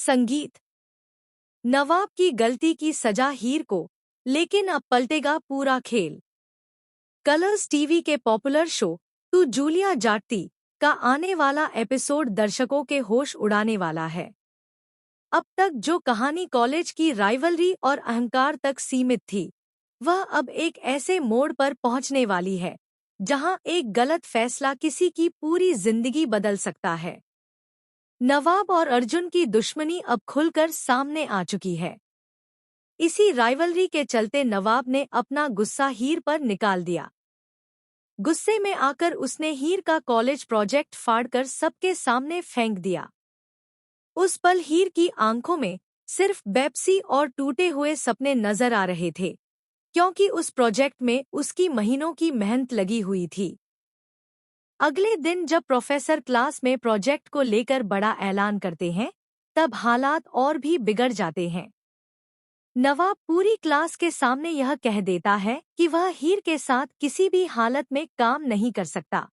संगीत। नवाब की गलती की सजा हीर को, लेकिन अब पलटेगा पूरा खेल। कलर्स टीवी के पॉपुलर शो तू जूलिया जाटती का आने वाला एपिसोड दर्शकों के होश उड़ाने वाला है। अब तक जो कहानी कॉलेज की राइवलरी और अहंकार तक सीमित थी, वह अब एक ऐसे मोड़ पर पहुंचने वाली है जहां एक गलत फैसला किसी की पूरी जिंदगी बदल सकता है। नवाब और अर्जुन की दुश्मनी अब खुलकर सामने आ चुकी है। इसी राइवलरी के चलते नवाब ने अपना गुस्सा हीर पर निकाल दिया। गुस्से में आकर उसने हीर का कॉलेज प्रोजेक्ट फाड़कर सबके सामने फेंक दिया। उस पल हीर की आंखों में सिर्फ बेप्सी और टूटे हुए सपने नजर आ रहे थे, क्योंकि उस प्रोजेक्ट में उसकी महीनों की मेहनत लगी हुई थी। अगले दिन जब प्रोफेसर क्लास में प्रोजेक्ट को लेकर बड़ा ऐलान करते हैं, तब हालात और भी बिगड़ जाते हैं। नवाब पूरी क्लास के सामने यह कह देता है कि वह हीर के साथ किसी भी हालत में काम नहीं कर सकता।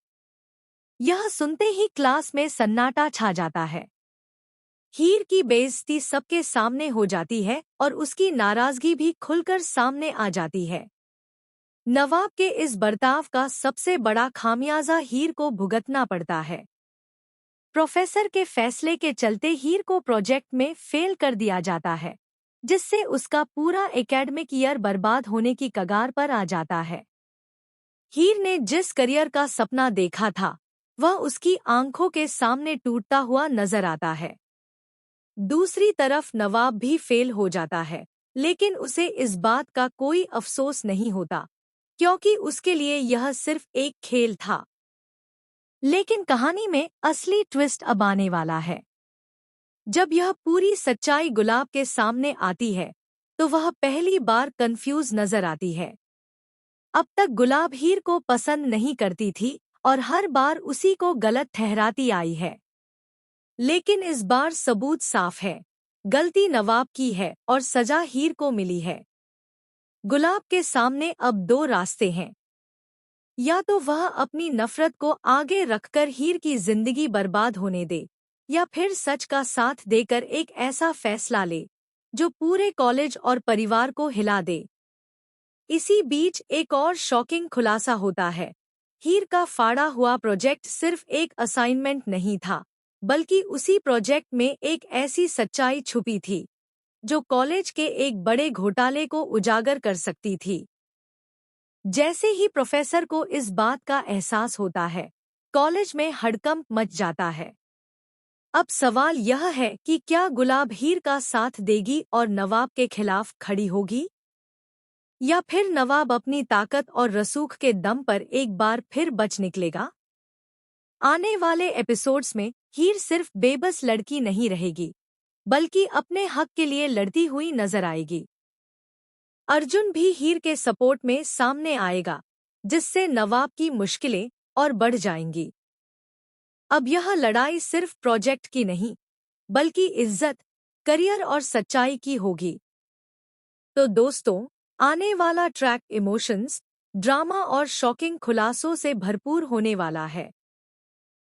यह सुनते ही क्लास में सन्नाटा छा जाता है। हीर की बेइज्जती सबके सामने हो जाती है और उसकी नाराजगी भी खुलकर सामने आ जाती है। नवाब के इस बर्ताव का सबसे बड़ा खामियाजा हीर को भुगतना पड़ता है। प्रोफेसर के फैसले के चलते हीर को प्रोजेक्ट में फेल कर दिया जाता है, जिससे उसका पूरा एकेडमिक ईयर बर्बाद होने की कगार पर आ जाता है। हीर ने जिस करियर का सपना देखा था, वह उसकी आंखों के सामने टूटता हुआ नजर आता है। दूसरी तरफ नवाब भी फेल हो जाता है, लेकिन उसे इस बात का कोई अफसोस नहीं होता, क्योंकि उसके लिए यह सिर्फ एक खेल था। लेकिन कहानी में असली ट्विस्ट अब आने वाला है। जब यह पूरी सच्चाई गुलाब के सामने आती है, तो वह पहली बार कंफ्यूज नजर आती है। अब तक गुलाब हीर को पसंद नहीं करती थी और हर बार उसी को गलत ठहराती आई है। लेकिन इस बार सबूत साफ है, गलती नवाब की है और सजा हीर को मिली है। गुलाब के सामने अब दो रास्ते हैं। या तो वह अपनी नफरत को आगे रखकर हीर की जिंदगी बर्बाद होने दे, या फिर सच का साथ देकर एक ऐसा फैसला ले जो पूरे कॉलेज और परिवार को हिला दे। इसी बीच एक और शॉकिंग खुलासा होता है। हीर का फाड़ा हुआ प्रोजेक्ट सिर्फ एक असाइनमेंट नहीं था, बल्कि उसी प्रोजेक्ट में एक ऐसी सच्चाई छुपी थी जो कॉलेज के एक बड़े घोटाले को उजागर कर सकती थी। जैसे ही प्रोफेसर को इस बात का एहसास होता है, कॉलेज में हड़कंप मच जाता है। अब सवाल यह है कि क्या गुलाब हीर का साथ देगी और नवाब के खिलाफ खड़ी होगी, या फिर नवाब अपनी ताकत और रसूख के दम पर एक बार फिर बच निकलेगा। आने वाले एपिसोड्स में हीर सिर्फ बेबस लड़की नहीं रहेगी, बल्कि अपने हक के लिए लड़ती हुई नजर आएगी। अर्जुन भी हीर के सपोर्ट में सामने आएगा, जिससे नवाब की मुश्किलें और बढ़ जाएंगी। अब यह लड़ाई सिर्फ प्रोजेक्ट की नहीं, बल्कि इज्जत, करियर और सच्चाई की होगी। तो दोस्तों, आने वाला ट्रैक इमोशंस, ड्रामा और शॉकिंग खुलासों से भरपूर होने वाला है।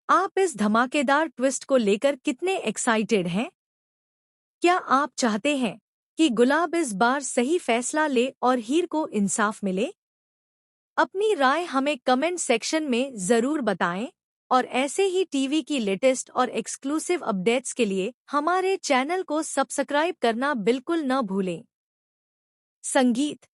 आप इस धमाकेदार ट्विस्ट को लेकर कितने एक्साइटेड हैं? क्या आप चाहते हैं कि गुलाब इस बार सही फैसला ले और हीर को इंसाफ मिले? अपनी राय हमें कमेंट सेक्शन में जरूर बताएं और ऐसे ही टीवी की लेटेस्ट और एक्सक्लूसिव अपडेट्स के लिए हमारे चैनल को सब्सक्राइब करना बिल्कुल न भूलें। संगीत।